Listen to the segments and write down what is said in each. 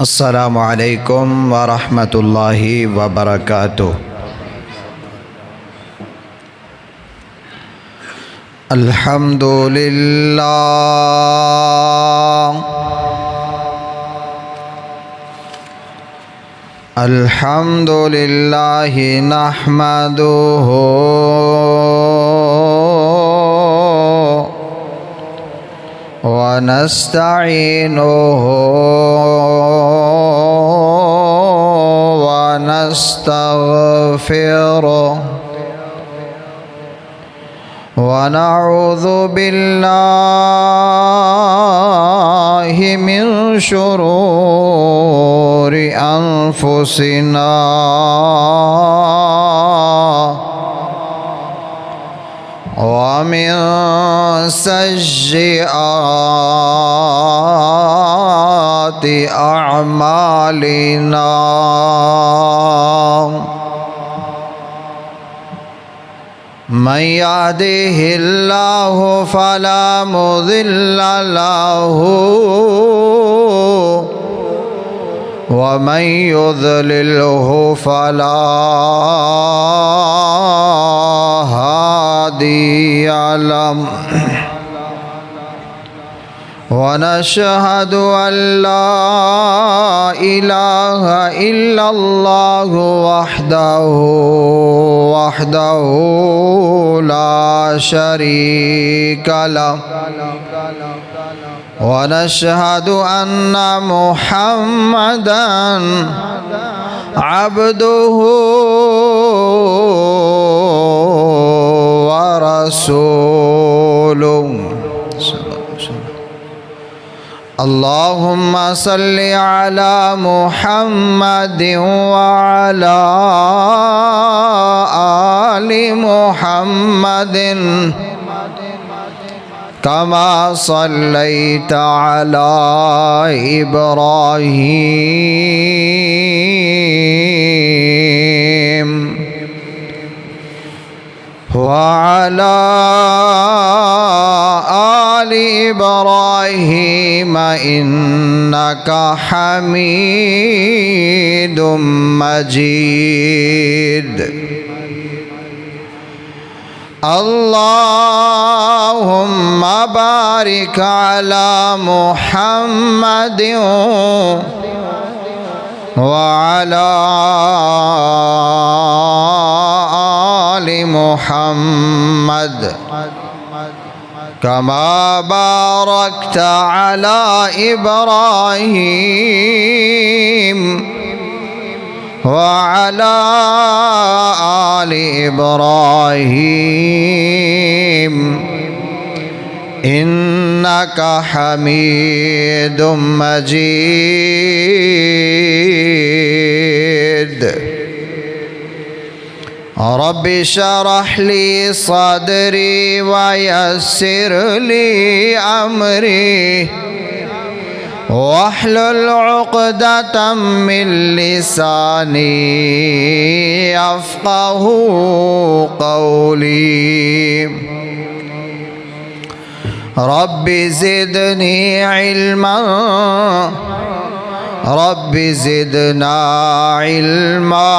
السلام علیکم ورحمۃ اللہ وبرکاتہ۔ الحمد للہ الحمد للہ نحمدہ ونستعینہ ونستغفرہ ونعوذ باللہ من شرور انفسنا ومن سیئات اعمالنا، من يهده الله فلا مضل له ومن يضلله فلا هادي له، ونشهد أن لا إله إلا الله وحده لا شريك له، ونشهد أن محمدًا عبده ورسوله۔ اللهم صل على محمد وعلى آل محمد كما صليت على إبراهيم وعلى آل إبراهيم إنك حميد مجيد۔ اللهم بارك على محمد وعلى آل محمد كما باركت على إبراهيم وعلى آل إبراهيم إنك حميد مجيد۔ رب اشرح لي صدري ويسر لي أمري واحلل عقدة من لساني يفقه قولي۔ رب زدني علما، رب زدنا علما۔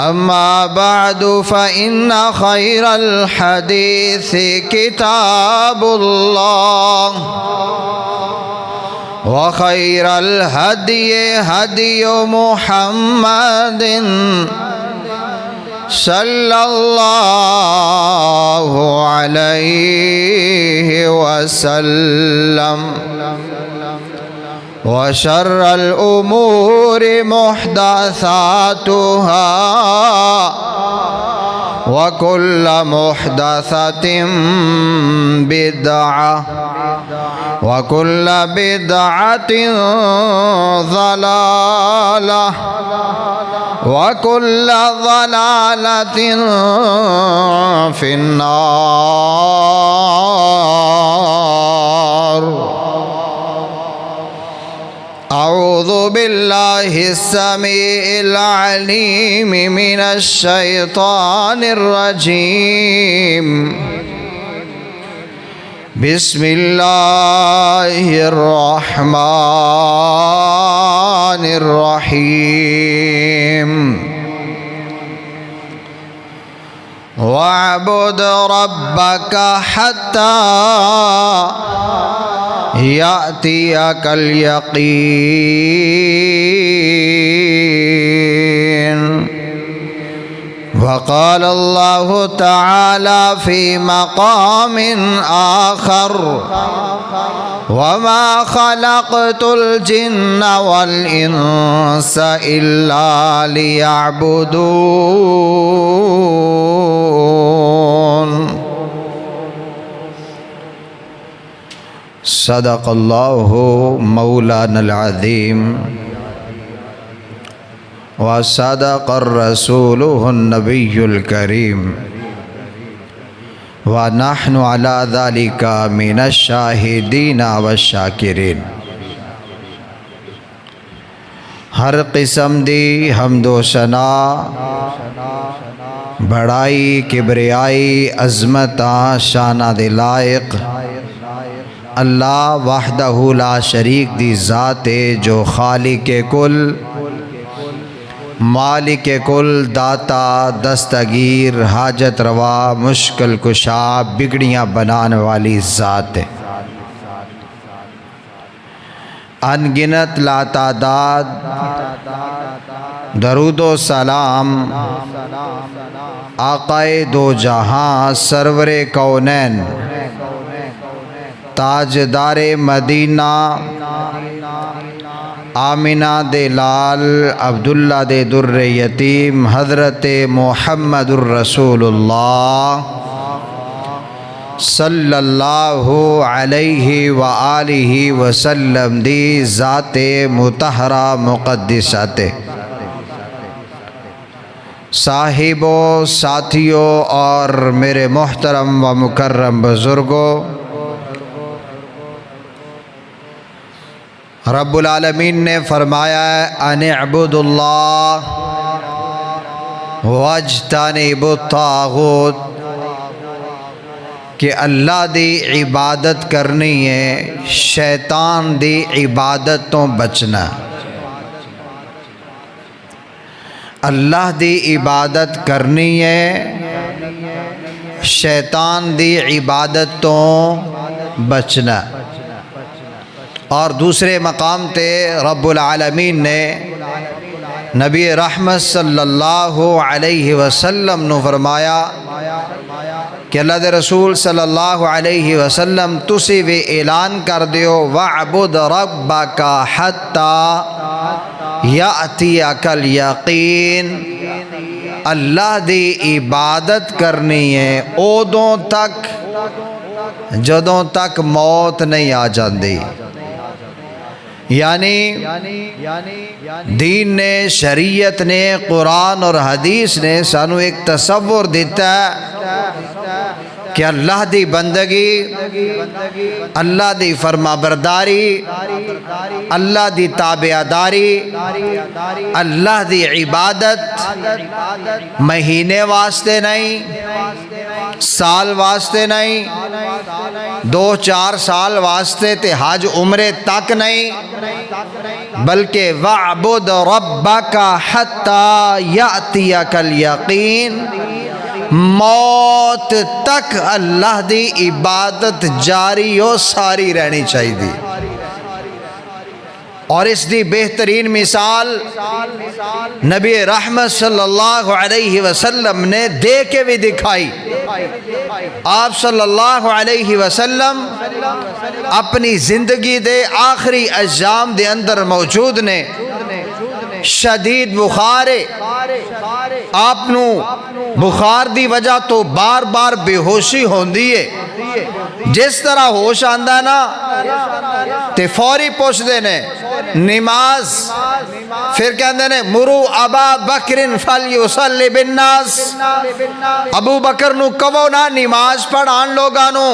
أما بعد فإن خير الحديث كتاب الله، وخير الهدي هدي محمد صلى الله عليه وسلم، وشر الأمور محدثاتها، وكل محدثة بدعة، وكل بدعة ضلالة، وكل ضلالة في النار۔ أعوذ بالله السميع العليم من الشيطان الرجيم، بسم اللہ الرحمن الرحیم وَاعْبُدْ رَبَّكَ حَتَّى يَأْتِيَكَ الْيَقِينُ وقال الله تعالى في مقام آخر وما خلقت الجن والإنس إلا ليعبدون صدق الله مولانا العظيم وصدق الرسول النبي الكريم ونحن على ذلك من الشاهدين والشاکرین۔ ہر قسم دی حمد و ثنا، بڑائی، کبریائی، عظمتاں شانہ دے لائق اللہ وحدہ لا شریک دی ذات جو خالق کل، مالک کل، داتا، دستگیر، حاجت روا، مشکل کشا، بگڑیاں بنانے والی ذات ہے۔ انگنت لا تعداد درود و سلام آقائے دو جہاں، سرور کونین، تاجدار مدینہ، آمینہ دے لال، عبداللہ دے در یتیم، حضرت محمد الرسول اللہ صلی اللہ علیہ وآلہ وسلم دی ذات مطہرہ مقدسات، صاحبوں، ساتھیوں اور میرے محترم و مکرم بزرگوں، رب العالمین نے فرمایا ہے ان اعبدوا اللہ واجتنبوا الطاغوت، کہ اللہ دی عبادت کرنی ہے، شیطان دی عبادت تو بچنا۔ اللہ دی عبادت کرنی ہے، شیطان دی عبادت تو بچنا۔ اور دوسرے مقام تے رب العالمین نے نبی رحمت صلی اللہ علیہ وسلم نو فرمایا کہ اللہ دے رسول صلی اللہ علیہ وسلم تسی بھی اعلان کر دیو وَاعْبُدْ رَبَّكَ حَتَّى يَأْتِيَكَ الْيَقِينُ، اللہ دی عبادت کرنی ہے اودوں تک جدوں تک موت نہیں آ جاندی۔ یعنی دین نے، شریعت نے، قرآن اور حدیث نے سانو ایک تصور دیتا ہے کہ اللہ دی بندگی، اللہ دی فرما برداری، اللہ دی تابعداری، اللہ دی عبادت مہینے واسطے نہیں، سال واسطے نہیں، 2-4 سال واسطے تے حج عمرے تک نہیں، بلکہ وَاعْبُدْ رَبَّكَ حَتَّى يَأْتِيَكَ الْيَقِينُ، موت تک اللہ دی عبادت جاری و ساری رہنی چاہیے۔ اور اس دی بہترین مثال نبی رحمت صلی اللہ علیہ وسلم نے دے کے بھی دکھائی۔ آپ صلی اللہ علیہ وسلم اپنی زندگی دے آخری ایام دے اندر موجود نے، شدید بخار ہے، آپ نو بخار دی وجہ تو بار بار بے ہوشی ہوندی ہے، جس طرح ہوش آندہ نا تے فوری پوچھ دینے نماز، پھر کہندے نے مرو ابا بکر فلیصلی بالناس، ابو بکر نو کہو نا نماز پڑھان لوگانو۔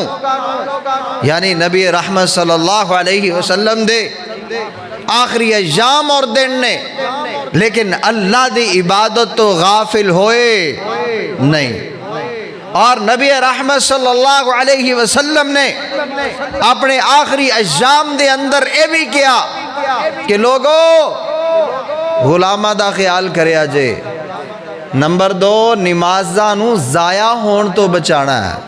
یعنی نبی رحمت صلی اللہ علیہ وسلم دے آخری ایام اور دن نے، لیکن اللہ دی عبادت تو غافل ہوئے نہیں۔ اور نبی رحمت صلی اللہ علیہ وسلم نے اپنے آخری ایام دے اندر اے بھی کیا کہ لوگو غلامہ دا خیال کریا جے. نمبر 2 نمازاں نو ضائع ہون تو بچانا ہے.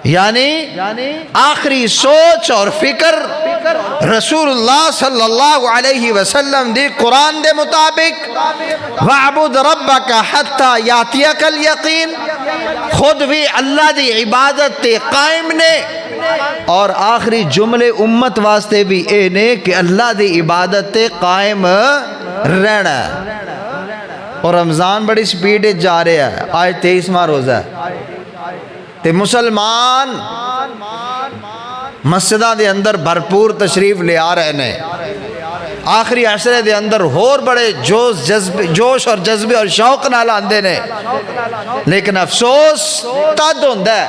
یعنی آخری سوچ اور فکر رسول اللہ صلی اللہ علیہ وسلم دی قرآن دے مطابق وَعْبُدْ رَبَّكَ حَتَّى يَأْتِيَكَ الْيَقِينَ خود بھی اللہ دی عبادت تے قائم نے اور آخری جملے امت واسطے بھی اے نے کہ اللہ دی عبادت تے قائم رہنا ہے. اور رمضان بڑی سپیڈ جا رہا ہے. آج 23واں روزہ ہے تے مسلمان مسجدہ دے اندر بھرپور تشریف لے آ رہے ہیں. آخری عشرے دے اندر اور بڑے جوش اور جذبے اور شوق نال آندے نے. لیکن افسوس تد ہوندا ہے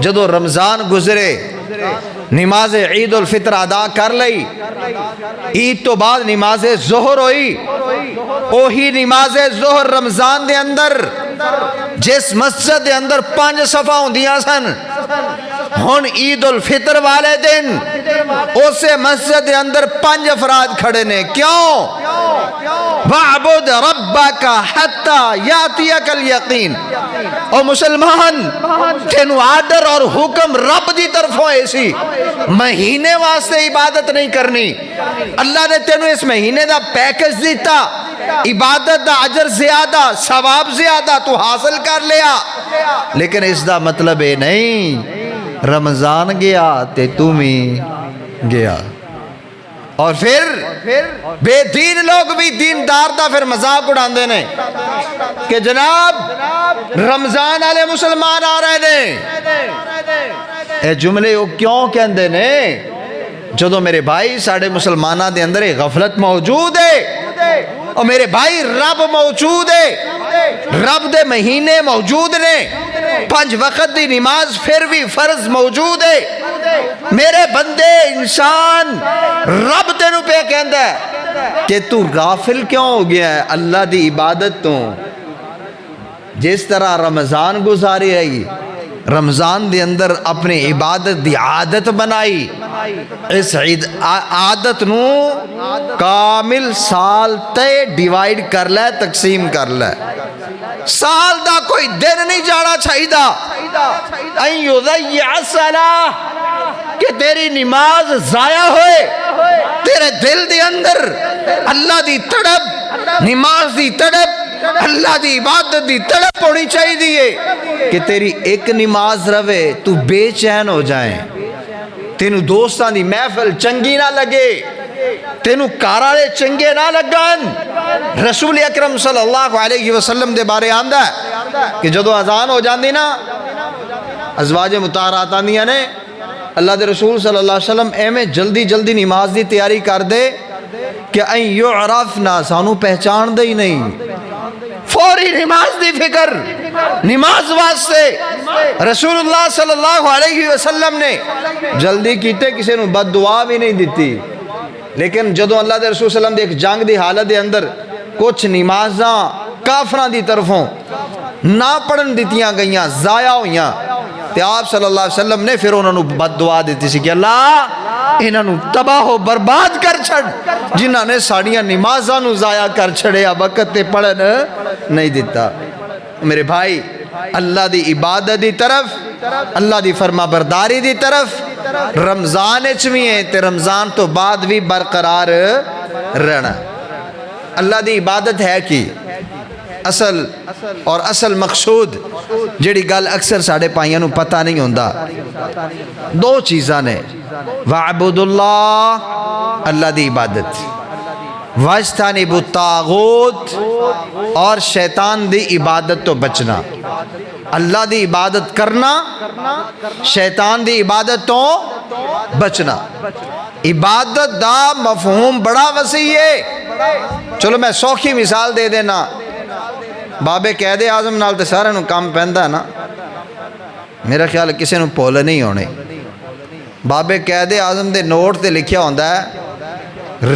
جدو رمضان گزرے نماز عید الفطر ادا کر لئی عید تو بعد نماز ظہر ہوئی. اوہی نماز ظہر رمضان دے اندر جس مسجد دے اندر 5 صفاں ہوندیاں سن ہن عید الفطر والے دن اسے مسجد دے اندر 5 افراد کھڑے نے. کیوں؟ وَعْبُدْ رَبَّكَ حَتَّى يَأْتِيَكَ الْيَقِينَ. او مسلمان تینو آرڈر اور حکم رب دی طرفوں ایسی مہینے واسطے عبادت نہیں کرنی. اللہ نے تینو اس مہینے دا پیکج دیتا عبادت دا اجر زیادہ ثواب زیادہ تو حاصل کر لیا. لیکن اس دا مطلب ہے نہیں رمضان گیا تے تم ہی گیا. اور پھر بے دین لوگ بھی دیندار دا پھر مذاق اڑان دینے کہ جناب رمضان والے مسلمان آ رہے نے. اے جملے وہ کیوں کہندے نے جدو میرے بھائی ساڑھے مسلمانہ دے اندر ایک غفلت موجود ہے اور میرے بھائی رب موجود ہے. رب دے مہینے موجود نے 5 وقت دی نماز پھر بھی فرض موجود ہے. میرے بندے انسان رب تینوں پہ کہندا ہے کہ تو غافل کیوں ہو گیا ہے اللہ دی عبادت تو. جس طرح رمضان گزاری رہی رمضان دے اندر اپنی عبادت دی عادت بنائی اس عادت نو کامل سال تے ڈیوائیڈ کر لے تقسیم کر لے. سال دا کوئی دن نہیں جانا چاہیدا ان یضیع الصلاۃ کہ تیری نماز ضائع ہوئے. تیرے دل دے اندر اللہ دی تڑپ نماز دی تڑپ اللہ دی عبادت دی تڑپ ہونی چاہیے کہ تیری ایک نماز روے تو بے چین ہو جائیں. تینوں دوستان دی محفل چنگی نہ لگے تینوں کارالے چنگے نہ لگن. رسول اکرم صلی اللہ علیہ وسلم دے بارے آندہ ہے کہ جدو اذان ہو جاندی نا ازواج مطہرات آندیاں نے اللہ دے رسول صلی اللہ علیہ وسلم اے میں جلدی جلدی نماز دی تیاری کر دے کہ این یعرفنا سانو پہچان دے ہی نہیں. فوری نماز دی فکر نماز واسطے رسول اللہ صلی اللہ علیہ وسلم نے جلدی کیتے کسی نے بد دعا بھی نہیں دیتی. لیکن جدو اللہ دے رسول صلی اللہ علیہ وسلم دے ایک جنگ دی حالت دے اندر کچھ نمازاں کافران دی طرفوں نہ پڑھن دیتیاں گئیاں ضائع ہویاں تے آپ صلی اللہ علیہ وسلم نے پھر انہوں نے بد دعا دیتی سی کہ اللہ انہوں نے تباہ و برباد کر چھڑ جنہوں نے ساڑیاں نمازاں نو ضائع کر چھڑے وقت تے پڑھن نہیں دیتا. میرے بھائی اللہ دی عبادت دی طرف اللہ دی فرما برداری دی طرف رمضان بھی ہیں تے رمضان تو بعد بھی برقرار رہنا. اللہ دی عبادت ہے کی اصل مقصود جیڑی گل اکثر ساڑھے پائیاں نو پتہ نہیں ہوندا 2 چیزاں نے. وَعْبُدُ اللَّهِ اللہ دی عبادت وَاجْتَنِبُ الطَّاغُوتَ اور شیطان دی عبادت تو بچنا. اللہ دی عبادت کرنا شیطان دی عبادت تو بچنا. عبادت دا مفہوم بڑا وسیع ہے. چلو میں سوکھی مثال دے دینا. بابے قائد اعظم نال تے سارے نو کام پیندا ہے نا میرا خیال کسی نو پول نہیں ہونے. بابے قائد اعظم دے نوٹ تے لکھیا ہوندا ہے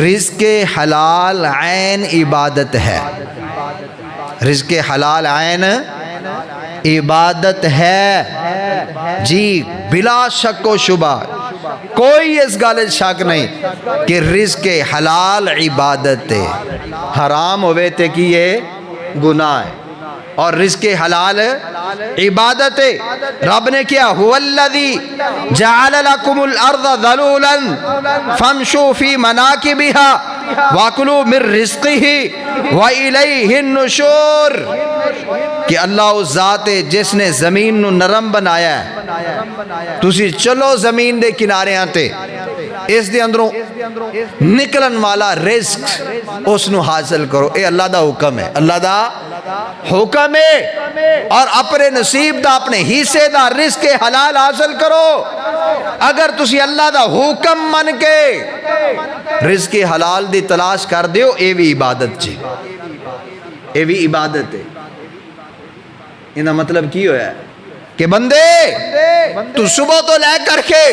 رزق حلال عین عبادت ہے. رزق حلال عین عبادت ہے جی، بلا شک و شبہ، کوئی اس گل شک نہیں کہ رزق حلال عبادت ہے، حرام ہوئے تے کیے گناہ ہے، اور رزق حلال عبادت ہے۔ رب نے کیا هو الذی جعل لکم الارض ذلولا فامشوا فی مناکبها واکلوا من رزقہ والیہ النشور، کہ اللہ اس ذات ہے جس نے زمین نو نرم بنایا ہے، تسی چلو زمین دے کنارے آتے، اس دے اندروں نکلن والا رزق اس نو حاصل کرو، اے اللہ دا حکم ہے، اللہ دا حکم ہے، اور اپنے نصیب دا اپنے حصے دا رزق حلال حاصل کرو۔ اگر تسی اللہ دا حکم من کے رزق حلال دی تلاش کر دیو، اے بھی عبادت جی، اے بھی عبادت ہے۔ انہا مطلب کی ہویا ہے کہ بندے تو صبح تو لے کر کے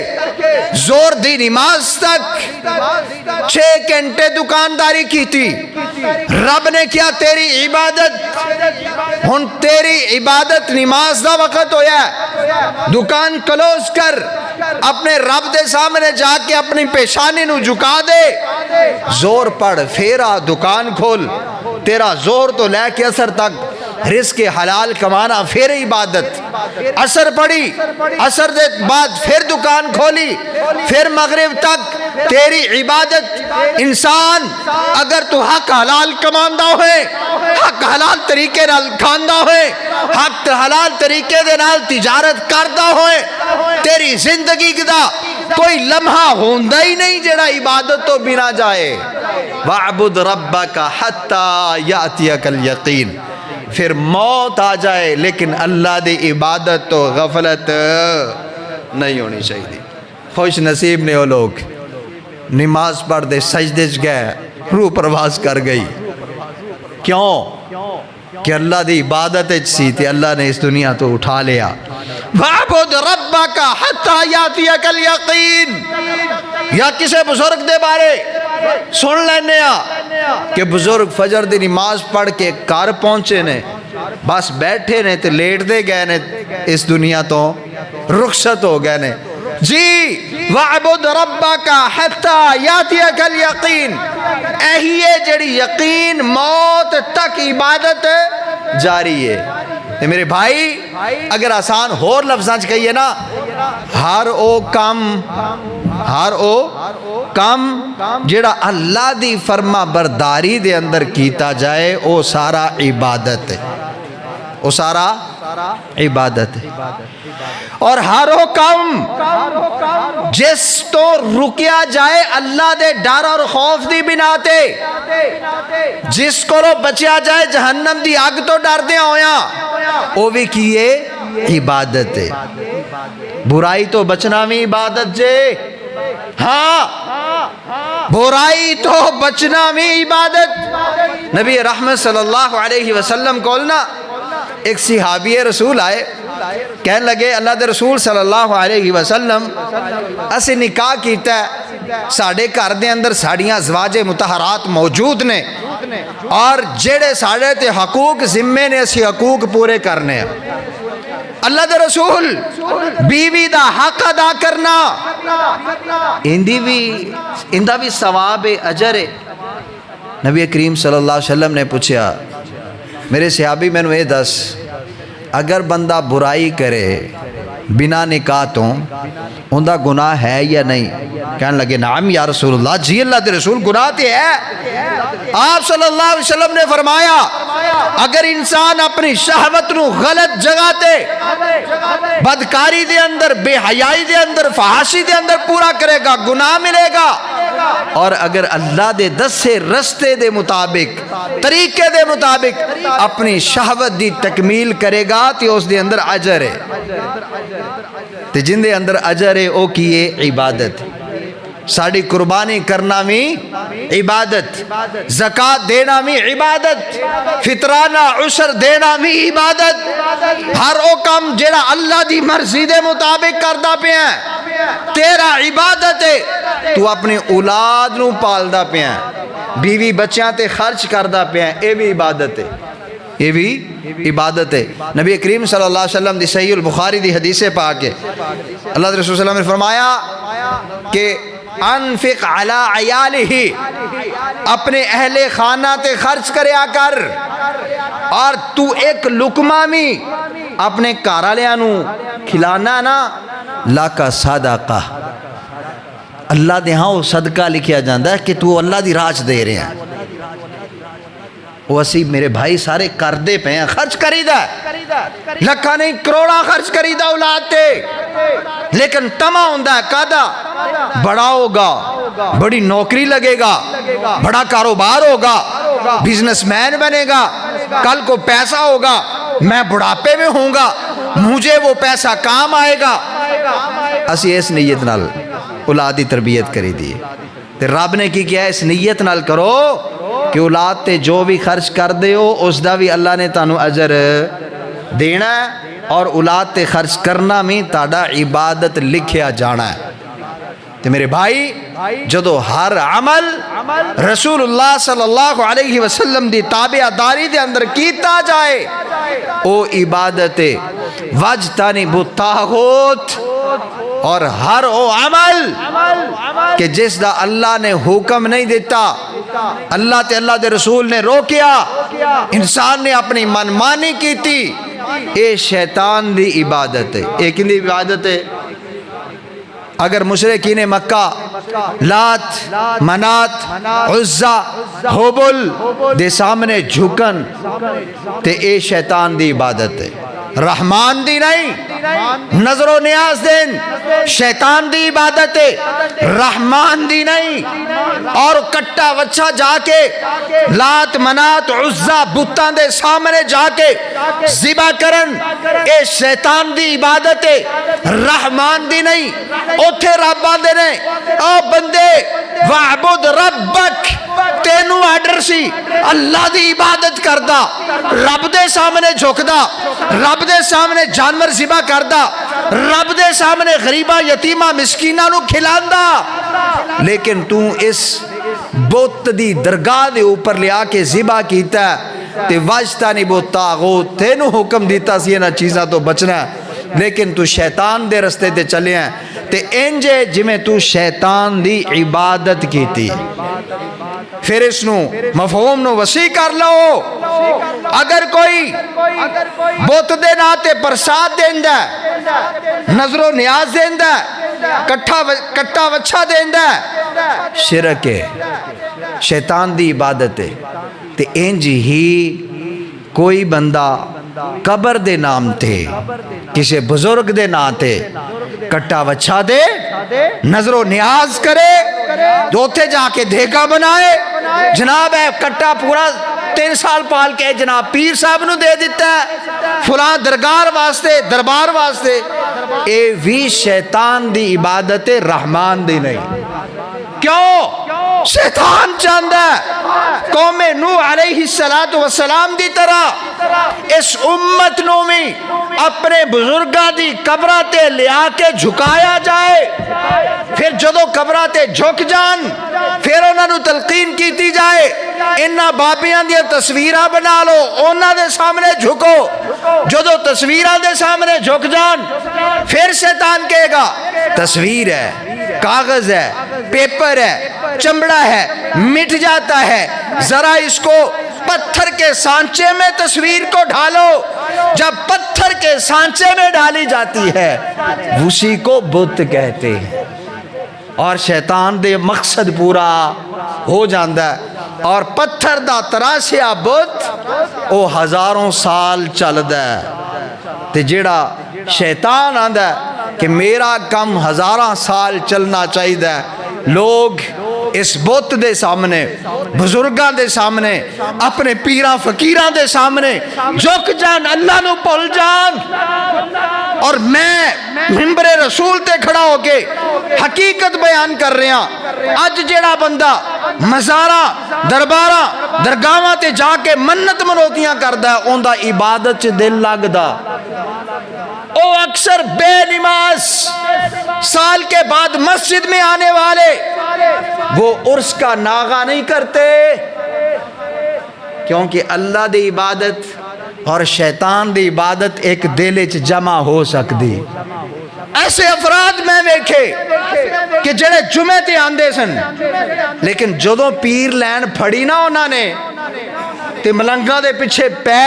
زور دی نماز تک 6 گھنٹے دکانداری کی تھی، رب نے کیا تیری عبادت، ہن تیری عبادت نماز دا وقت ہویا ہے، دکان کلوز کر، اپنے رب دے سامنے جا کے اپنی پیشانی نو جھکا دے، زور پڑھ پھیرا دکان کھول، تیرا زور تو لے کے اثر تک رزق حلال کمانا پھر عبادت، اثر پڑی، اثر دے بعد پھر دکان کھولی، پھر مغرب تک تیری عبادت۔ انسان اگر تو حق حلال کماندہ ہوئے، حق حلال طریقے نال کھاندہ ہوئے، حق حلال طریقے دے نال تجارت کردہ ہوئے، تیری زندگی دا کوئی لمحہ ہوندہ ہی نہیں جڑا عبادت تو بنا جائے۔ وَعْبُدْ رَبَّكَ حَتَّى يَأْتِيَكَ الْيَقِينَ، پھر موت آ جائے لیکن اللہ دی عبادت تو غفلت نہیں ہونی چاہیے۔ خوش نصیب نے وہ لوگ نماز پڑھ دے سجدے گئے، روح پرواز کر گئی، کیوں کہ اللہ دی عبادت سی تھی، اللہ نے اس دنیا تو اٹھا لیا۔ وَعْبُدْ رَبَّكَ حَتَّى يَأْتِيَكَ الْيَقِينَ، یا کسے بزرگ دے بارے سن لینے کہ بزرگ فجر دی نماز پڑھ کے گھر پہنچے نے، بس بیٹھے نے تے لیٹ دے گئے نے، اس دنیا تو رخصت ہو گئے نے جی۔ وَعْبُدْ رَبَّكَ حَتَّى يَأْتِيَكَ الْيَقِينَ، اہی ہے جڑی یقین موت تک عبادت جاری ہے۔ میرے بھائی اگر آسان ہور لفظاں چ کہیے نا، ہر او کام جڑا اللہ دی فرما برداری دے اندر کیتا جائے، او سارا عبادت ہے، او سارا عبادت ہے۔ اور ہر وہ کام جس تو رکیا جائے اللہ دے ڈر اور خوف دی بنا تے، جس کو بچیا جائے جہنم دی آگ تو ڈر دیا ہویا، وہ بھی کیے عبادت ہے۔ برائی تو بچنا بھی عبادت جے، ہاں برائی تو بچنا بھی عبادت۔ نبی رحمت صلی اللہ علیہ وسلم کولنا ایک صحابی رسول آئے، کہنے لگے اللہ دے رسول صلی اللہ علیہ وسلم اسے نکاح کیتا ہے، ساڑھے گھر دے اندر ساڑیاں ازواج مطہرات موجود نے، اور جڑے ساڑھے تے حقوق ذمے نے اسی حقوق پورے کرنے ہیں۔ اللہ دے رسول بیوی دا حق ادا کرنا اندہ بھی ثواب اجر ہے۔ نبی کریم صلی اللہ علیہ وسلم نے پوچھا میرے صحابی میں نے دس، اگر بندہ برائی کرے بنا نکاح تو اندہ گناہ ہے یا نہیں؟ کہنے لگے نعم یا رسول اللہ، جی اللہ دے رسول گناہ تے ہے۔ آپ صلی اللہ علیہ وسلم نے فرمایا اگر انسان اپنی شہوت نو غلط جگہ تے بدکاری دے اندر، بے حیائی دے اندر، فحاشی دے اندر پورا کرے گا گناہ ملے گا، اور اگر اللہ دے دسے رستے دے مطابق، طریقے دے مطابق اپنی شہوت دی تکمیل کرے گا تو اس دے اندر اجر ہے، تے جن دے اندر اجر ہے او کیے عبادت۔ ساڑی قربانی کرنا بھی عبادت، زکاة دینا بھی عبادت، فطرانہ عشر دینا بھی عبادت، ہر او کام جیڑا اللہ دی مرضی دے مطابق کردہ پہ ہیں تیرا عبادت ہے۔ تو اپنی اولاد نو پالدہ پہ ہیں، بیوی بچیاں تے خرچ کردہ پہ ہیں، اے بھی عبادت ہے۔ یہ بھی عبادت ہے۔ نبی کریم صلی اللہ علیہ وسلم دی صحیح البخاری دی حدیث پاک ہے، اللہ رسول صلی اللہ علیہ وسلم نے فرمایا کہ انفق علی عیالہ، اپنے اہل خانہ تے خرچ کریا کر، اور تو ایک لقمہ بھی اپنے گھر والےاں نو کھلانا نا، لاکا صدقہ، اللہ دے ہاں وہ صدقہ لکھیا جاندہ ہے کہ تو اللہ دی راج دے رہے ہیں۔ وہ اسی میرے بھائی سارے کر دے پہ ہیں، خرچ کریدہ لکھا نہیں کروڑا خرچ کریدہ اولاد تے، لیکن تمہ ہوندہ ہے کہتا بڑا ہوگا، بڑی نوکری لگے گا، بڑا کاروبار ہوگا، بزنس مین بنے گا، کل کو پیسہ ہوگا، میں بڑھاپے میں ہوں گا، مجھے وہ پیسہ کام آئے گا۔ اسی اس نیت نال اولادی تربیت کری دی، تے رب نے کی کیا ہے، اس نیت نال کرو کہ اولاد تے جو بھی خرچ کر دے ہو اس دا بھی اللہ نے تانوں اجر دینا ہے، اور اولاد تے خرچ کرنا میں تاڑا عبادت لکھیا جانا ہے۔ تو میرے بھائی جدو ہر عمل رسول اللہ صلی اللہ علیہ وسلم دی تابع داری دے اندر کیتا جائے او عبادت وجتنب الطاغوت، اور ہر او عمل کہ جس دا اللہ نے حکم نہیں دیتا، اللہ تے اللہ دے رسول نے روکیا، انسان نے اپنی منمانی کی تھی، اے شیطان دی عبادت ہے۔ ایک دی عبادت ہے، اگر مشرکین مکہ لات منات عزا حبل دے سامنے جھکن تے اے شیطان دی عبادت ہے، رحمان دی نہیں، نظر و نیاز دین شیطان دی عبادت ہے، رحمان دی نہیں۔ اور کٹا وچھا جا کے لات منات عزا بتاں دے سامنے جا کے ذبح کرن، اے شیطان دی عبادت ہے، رحمان دی نہیں۔ اوتھے رب آندے نے او بندے وعبد ربک، تینوں آڈر سی اللہ دی عبادت کردہ، رب دے سامنے جھکدہ، رب دے سامنے جانور ذبح کردہ، رب دے سامنے غریبہ یتیمہ مسکینہ نو کھلاندہ، لیکن تو اس بت دی درگاہ دے اوپر لیا کے ذبح کیتا ہے تے وجتنب الطاغوت، تینوں حکم دیتا سی انہاں چیزاں تو بچنا ہے، لیکن تو شیطان دے رستے تے چلے ہیں تے انجے جمیں تو شیطان دی عبادت کیتی۔ پھر اس نو مفہوم نو وسیع کر لو، اگر کوئی بت دے ناتے پرساد دیندہ ہے، نظر و نیاز دیندہ ہے، کٹا وچھا دیندہ ہے، شرک ہے، شیطان دی عبادت ہے۔ تے انج ہی کوئی بندہ قبر دے نام تے، کسی بزرگ دے نام تے کٹا وچھا دے، نظر و نیاز کرے، دوتے جا کے دھیگا بنائے، جناب ہے کٹا پورا 3 سال پال کے جناب پیر صاحب نو دے دیتا ہے فلاں دربار واسطے، اے وی شیطان دی عبادت رحمان دی نہیں۔ کیوں؟ شیطان چاندہ ہے قوم نوح علیہ السلام دی طرح اس امت نو میں اپنے بزرگاں دی قبرہ تے لیا کے جھکایا جائے، پھر جدو قبرہ تے جھک جان پھر انہاں نو تلقین کیتی جائے، انہاں بابیاں دیا تصویرہ بنا لو، انہاں دے سامنے جھکو، جدو تصویرہ دے سامنے جھک جان پھر شیطان کہے گا تصویر ہے، کاغذ ہے، پیپر ہے، چمڑا ہے، مٹ جاتا ہے، ذرا اس کو پتھر کے سانچے میں تصویر کو ڈھالو، جب پتھر کے سانچے میں ڈالی جاتی ہے اسی کو بت کہتے ہیں، اور شیطان دے مقصد پورا ہو جاندہ ہے، اور پتھر دا تراشیا بت او ہزاروں سال چلدا ہے، تے جیڑا شیطان آندہ ہے کہ میرا کم ہزاراں سال چلنا چاہیے، لوگ اس بت دے سامنے، بزرگاں دے سامنے، اپنے پیراں فقیراں دے سامنے جھک جان، اللہ نو بھول جان، اور میں منبر رسول تے کھڑا ہو کے حقیقت بیان کر رہے ہیں۔ اج جیڑا بندہ مزاراں درباراں درگاہاں تے جا کے منت منوتیاں کردا ہے، اوندا عبادت چ دل لگدا، او اکثر بے نماز سال کے بعد مسجد میں آنے والے وہ عرس کا ناغہ نہیں کرتے، کیونکہ اللہ دی عبادت اور شیطان دی عبادت ایک دل وچ جمع ہو سکتی. ایسے افراد میں ویکھے کہ جڑے جمعے تے آندے سن لیکن جدوں پیر لین پھڑی نا انہاں نے تے ملنگاں دے پیچھے پے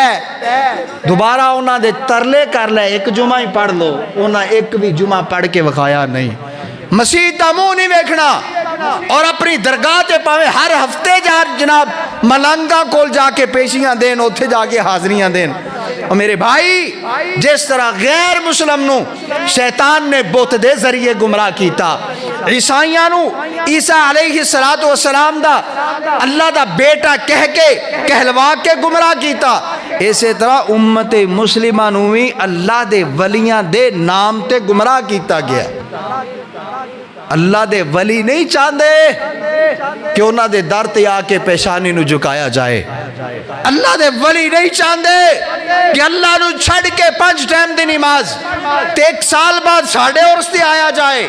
دوبارہ انہاں دے ترلے کر لے ایک جمعہ ہی پڑھ لو, انہاں ایک بھی جمعہ پڑھ کے وکھایا نہیں. مسیح دا منہ نہیں ویکھنا اور اپنی درگاہ تے پاویں ہر ہفتے جناب ملنگاں کول جا کے پیشیاں دین, اوتھے جا کے حاضریاں دین. اور میرے بھائی جس طرح غیر مسلم نو شیطان نے بت دے ذریعے گمراہ کیتا, عیسائیاں نو عیسیٰ علیہ السلام دا اللہ دا بیٹا کہہ کے کہلوا کے گمراہ کیتا, اسی طرح امت مسلمہ نو بھی اللہ دے ولیاں دے نام تے گمراہ کیتا گیا. اللہ دے ولی نہیں چاہتے کہ انہاں دے در تے آ کے پیشانی نو جھکایا جائے. اللہ دے ولی نہیں چاہتے کہ اللہ نو چھڑ کے 5 ٹائم دی نماز تے 1 سال بعد ساڑھے عرص تے آیا جائے.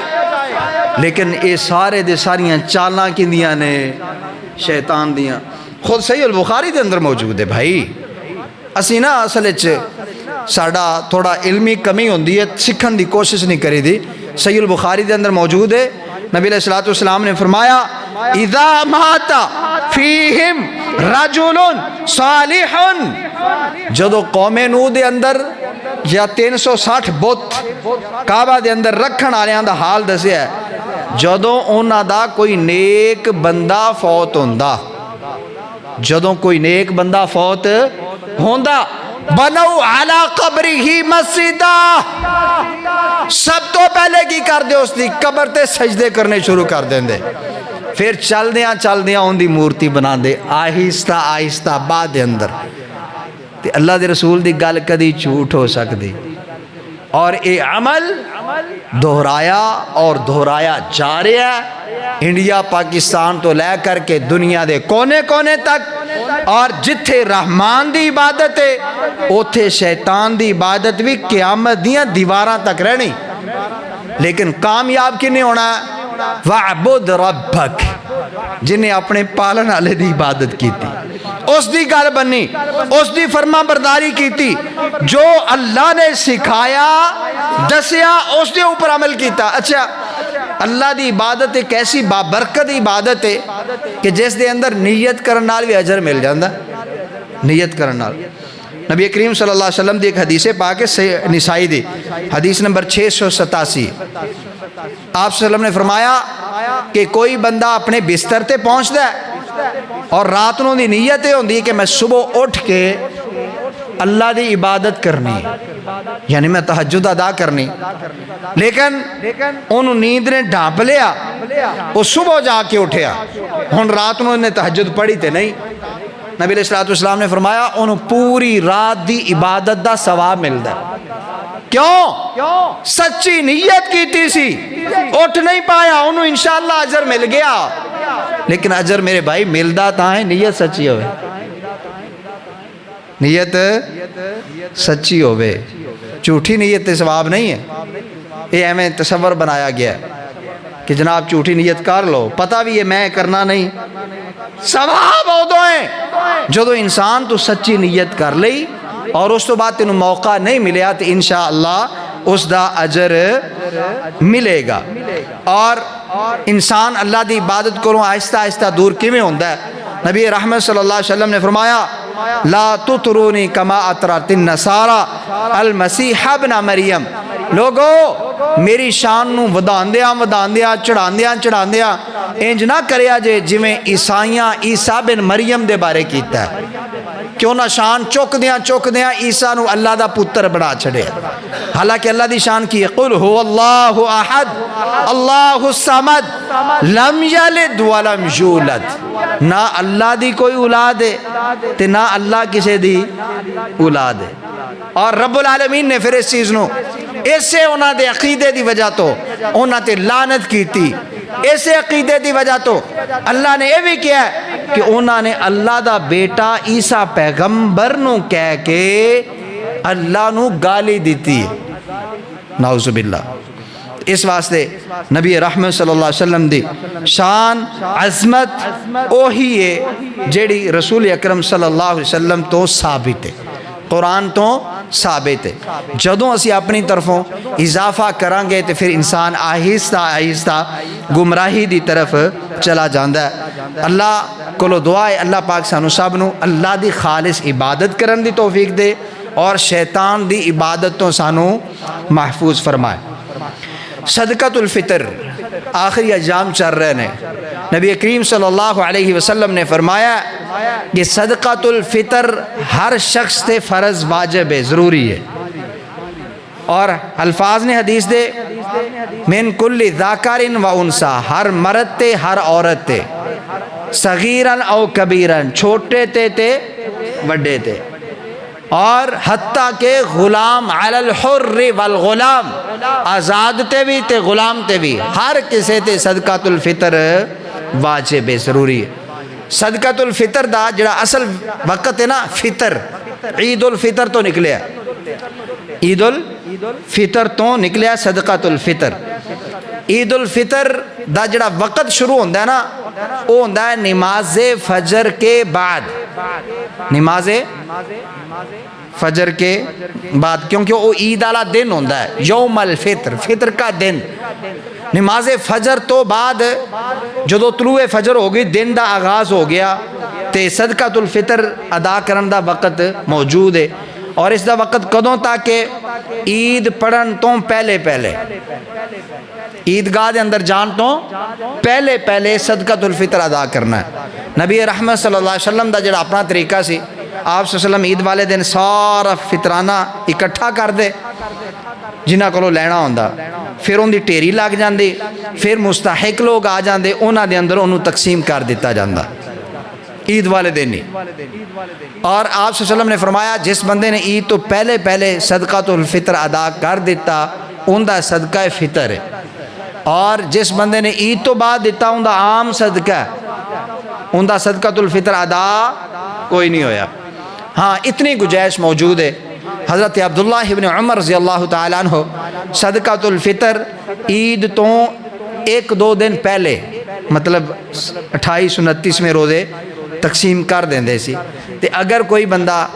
لیکن اے سارے دے ساریاں چالاں کیندیاں نے شیطان دیاں. خود صحیح البخاری دے اندر موجود ہے. بھائی اسی نا اصل وچ ساڈا تھوڑا علمی کمی ہوندی ہے, سکھن دی کوشش نہیں کری دی. صحیح البخاری دے اندر موجود ہے, نبی علیہ السلام نے فرمایا اذا مات فیہم رجل صالح, جدو قوم نوح دے اندر یا 360 بت کعبہ دے اندر رکھن آلیاں دا حال دسیا ہے, جدو انہاں دا کوئی نیک بندہ فوت ہوندا, جدو کوئی نیک بندہ فوت ہوندا بنو علی قبرہ مسجدہ, سب تو پہلے کی کر دے اس دی قبر تے سجدے کرنے شروع کر دیں دے, پھر چل دیاں ان دی مورتی بنا دے آہستہ آہستہ بعد دے اندر. تے اللہ دے رسول دی گل کدی جھوٹ ہو سکتی. اور اے عمل دہرایا اور دہرایا جا رہا ہے, انڈیا پاکستان تو لے کر کے دنیا دے کونے کونے تک. اور جتھے رحمان دی عبادت ہے اوتھے شیطان دی عبادت بھی قیامت دیاں دیواراں تک رہنی. لیکن کامیاب کنے ہونا ہے؟ وَعْبُدْ رَبَّكَ, جنہیں اپنے پالن والے دی عبادت کی تھی, اس دی گل بنی, اس دی فرما برداری کی تھی, جو اللہ نے سکھایا دسیا اس دے اوپر عمل کیتا. اچھا اللہ دی عبادت ایک ایسی بابرکت عبادت ہے کہ جس دے اندر نیت کرن نال بھی اجر مل جاندا. نیت کرن نال نبی کریم صلی اللہ علیہ وسلم دی ایک حدیث پاک ہے نسائی دی حدیث نمبر 687, آپ صلی اللہ علیہ وسلم نے فرمایا کہ کوئی بندہ اپنے بستر تے پہنچتا ہے اور رات نوں دی نیت ہوندی ہے کہ میں صبح اٹھ کے اللہ دی عبادت کرنی, یعنی میں تہجد ادا کرنی, لیکن انہوں نیند نے ڈھانپ لیا, وہ صبح جا کے اٹھیا, ہن رات نوں نے تہجد پڑھی تے نہیں. نبی علیہ السلام نے فرمایا انہوں پوری رات دی عبادت دا ثواب ملدا. کیوں؟ سچی نیت کیتی سی, اٹھ نہیں پایا, انہوں انشاءاللہ اجر مل گیا. لیکن اجر میرے بھائی ملدا تاں ہے نیت سچی ہوئے, نیت سچی ہوئے, جھوٹی نیت تے ثواب نہیں ہے. یہ ہمیں تصور بنایا گیا ہے کہ جناب جھوٹی نیت کر لو, پتہ بھی یہ میں کرنا نہیں. ثواب ہو دو ہیں جدو انسان تو سچی نیت کر لئی اور اس تو بعد تینوں موقع نہیں ملیا تو انشاءاللہ اس دا اجر ملے گا. اور انسان اللہ دی عبادت کروں آہستہ آہستہ دور کیویں ہوندا ہے؟ نبی رحمت صلی اللہ علیہ وسلم نے فرمایا لا تطرونی کما اطرت النصارى المسیح ابن مریم, لوگو میری شان نو وداندیاں چڑھاندیاں انج نہ کریا جے جویں عیسائیاں عیسیٰ بن مریم دے بارے کیتا ہے, کیوں نہ شان چک دیاں عیسیٰ نو اللہ دا پتر بنا چھڑے. حالانکہ اللہ دی شان کی ہے قل هو اللہ احد اللہ الصمد لم یلد ولم یولد, نہ اللہ دی کوئی اولاد ہے تے نہ اللہ کسے دی اولاد ہے. اور رب العالمین نے پھر اس چیز نو اسے انہاں دے عقیدے دی وجہ تو انہاں تے لعنت کیتی, ایسے عقیدے دی وجہ تو اللہ نے یہ بھی کیا ہے کہ انہوں نے اللہ دا بیٹا عیسیٰ پیغمبر نو کہہ کے اللہ نو گالی دیتی ہے, نعوذ باللہ. اس واسطے نبی رحمت صلی اللہ علیہ وسلم دی شان عظمت اوہی ہے جیڑی رسول اکرم صلی اللہ علیہ وسلم تو ثابت ہے. قرآن تو ثابت ہے. جدوں اسی اپنی طرفوں اضافہ کریں گے تو پھر انسان آہستہ آہستہ گمراہی دی طرف چلا جاندا ہے. اللہ کولو دعا ہے اللہ پاک سانو سب نو اللہ دی خالص عبادت کرن دی توفیق دے اور شیطان دی عبادت تو سانو محفوظ فرمائے. صدقۃ الفطر آخری ایام چل رہے ہیں. نبی کریم صلی اللہ علیہ وسلم نے فرمایا کہ صدقۃ الفطر ہر شخص تے فرض واجب ہے، ضروری ہے. اور الفاظ نے حدیث دے من کل ذاکر و انسا، ہر مرد تے ہر عورت تے، صغیرن او کبیرن، چھوٹے تے وڈے تے، اور حتیٰ کہ غلام علی الحر والغلام، آزاد تے بھی تے غلام تے بھی، ہر کسے تے صدقۃ الفطر واجب ہے، ضروری ہے. صدقۃ الفطر دا جڑا اصل وقت ہے نا فطر، عید الفطر تو نکلیا، عید الفطر تو نکلیا صدقۃ الفطر. عید الفطر دا جڑا وقت شروع ہوندہ ہے نا وہ ہوندہ ہے نماز فجر کے بعد، نماز فجر کے بعد، کیونکہ وہ عید والا دن ہوندہ ہے، یوم الفطر، فطر کا دن. نماز فجر تو بعد جدو طلوع فجر ہو گئی، دن دا آغاز ہو گیا، تے صدقۃ الفطر ادا کرن دا وقت موجود ہے. اور اس دا وقت کدوں تک کہ عید پڑھن تو پہلے عیدگاہ دے اندر جان تو پہلے صدقۃ الفطر ادا کرنا ہے. نبی رحمت صلی اللہ علیہ وسلم دا جڑا اپنا طریقہ سی، آپ صلی اللہ علیہ وسلم عید والے دن سارا فطرانہ اکٹھا کر دے جنہاں کو لینا ہوندہ، پھر ان دی ٹیری لگ جاندی، پھر مستحق لوگ آ جاندے، انہاں دے اندر انہوں تقسیم کر دیتا جاندہ عید والے دن ہی. اور آپ صلی اللہ علیہ وسلم نے فرمایا جس بندے نے عید تو پہلے صدقۃ الفطر ادا کر دیتا ان دا صدقہ فطر ہے، اور جس بندے نے عید تو بعد دیتا ان دا عام صدقہ ہے، ان دا صدقۃ الفطر ادا کوئی نہیں ہویا. ہاں اتنی گنجائش موجود ہے. حضرت عبداللہ ابن عمر رضی اللہ تعالیٰ عنہ صدقۃ الفطر عید تو 1-2 دن پہلے، مطلب 28-29 روزے تقسیم کر دیندے سی. تے اگر کوئی بندہ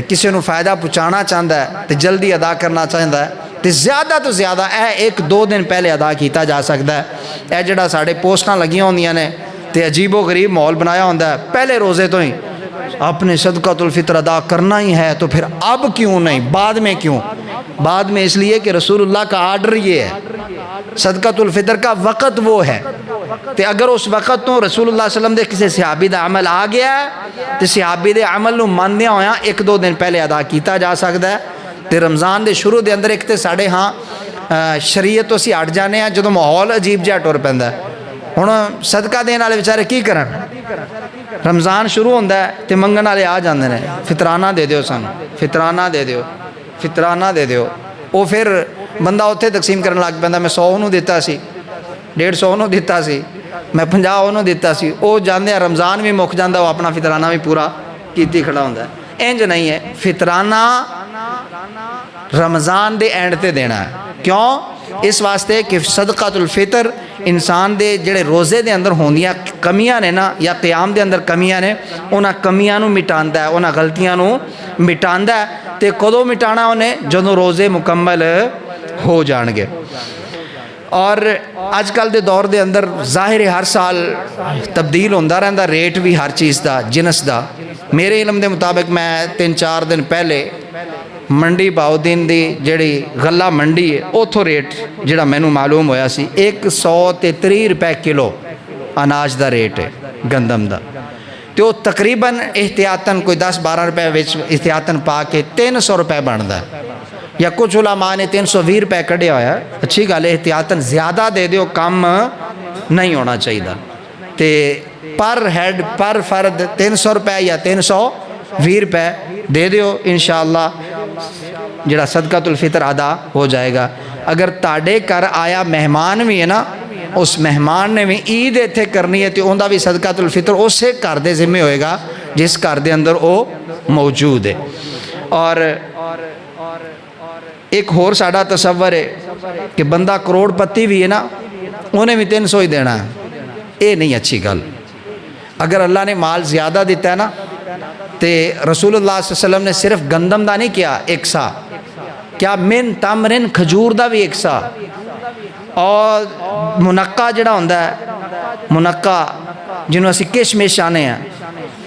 کسی نو فائدہ پہنچانا چاہتا ہے تے جلدی ادا کرنا چاہتا ہے تے زیادہ تو زیادہ 1-2 دن پہلے ادا کیتا جا سکتا ہے. اے جڑا ساڑے پوسٹاں لگیاں ہوندیاں نے تے عجیب و غریب ماحول بنایا ہوندہ ہے، پہلے روزے تو ہی اپنے صدقۃ الفطر ادا کرنا ہی ہے تو پھر اب کیوں نہیں، بعد میں کیوں؟ بعد میں اس لیے کہ رسول اللہ کا آرڈر یہ ہے، صدقۃ الفطر کا وقت وہ ہے. تے اگر اس وقت تو رسول اللہ صلی اللہ علیہ وسلم دے کسی صحابی دا عمل آ گیا ہے تے صحابی دے عمل نو ماندیاں ہویا 1-2 دن پہلے ادا کیتا جا سکتا ہے. تے رمضان دے شروع دے اندر ایک تے ساڑے ہاں شریعت تو سی ہٹ جانے ہیں جدو ماحول عجیب جہا ٹر پیندا ہے. ہن صدقہ دین والے بیچارے کی کرن؟ رمضان شروع ہوندہ ہے تے منگن والے آ جاندے نے، فطرانہ دے دیو سانو، فطرانہ دے دیو، فطرانہ دے دیو. وہ پھر بندہ اتھے تقسیم کرن لگ پیندا، میں 100 انہوں دیتا سی، 150 انہوں دیتا سی، میں 50 انہوں دیتا سی. وہ جاندے ہیں رمضان بھی مک جاندہ، وہ اپنا فطرانہ بھی پورا کیتی کھڑا ہوندہ ہے. انج نہیں ہے، فطرانہ رمضان دے اینڈ تے دینا ہے. کیوں؟ اس واسطے کہ صدقۃ الفطر انسان دے جڑے روزے دے اندر ہوندیاں کمیاں نے نا یا قیام دے اندر کمیاں نے، انہاں کمیاں نو مٹاندا ہے، انہاں غلطیاں نو مٹاندا ہے. تے کدوں مٹانا انہیں؟ جدوں روزے مکمل ہو جان گے. اور اج کل دے دور دے اندر ظاہر ہر سال تبدیل ہوندہ رہندا ریٹ بھی ہر چیز دا، جنس دا. میرے علم دے مطابق میں 3-4 دن پہلے منڈی باؤدین دی جڑی غلہ منڈی ہے اوتھوں ریٹ جڑا مینوں معلوم ہویا سی 130 روپے کلو اناج دا ریٹ ہے گندم دا. تے وہ تقریباً احتیاطاً کوئی 10-12 روپے وچ احتیاطاً پا کے 300 روپے بندا ہے. یا کچھ علماء نے 320 روپے کھڑیا ہویا ہے. اچھی گل ہے، احتیاطاً زیادہ دے دیو، کم نہیں ہونا چاہیے. تے پر ہیڈ پر فرد 300 روپے یا 320 روپے دے دیو، انشاءاللہ جڑا صدقۃ الفطر ادا ہو جائے گا. اگر تاڑے کر آیا مہمان بھی ہے نا، اس مہمان نے بھی عید ایتھے کرنی ہے تو اندہ بھی صدقۃ الفطر اسے کر دے ذمہ ہوئے گا جس کر دے اندر وہ موجود ہے. اور ایک اور ساڑھا تصور ہے کہ بندہ کروڑ پتی بھی ہے نا انہیں بھی 300 ہی دینا ہے. یہ نہیں اچھی گل. اگر اللہ نے مال زیادہ دیتا ہے نا تے رسول اللہ صلی اللہ علیہ وسلم نے صرف گندم دا نہیں کیا ایک سا، کیا من تمرن کھجور دا بھی ایک سا، اور منقع جڑا ہوندا ہے منقع جنہوں اسی کشمش آنے ہیں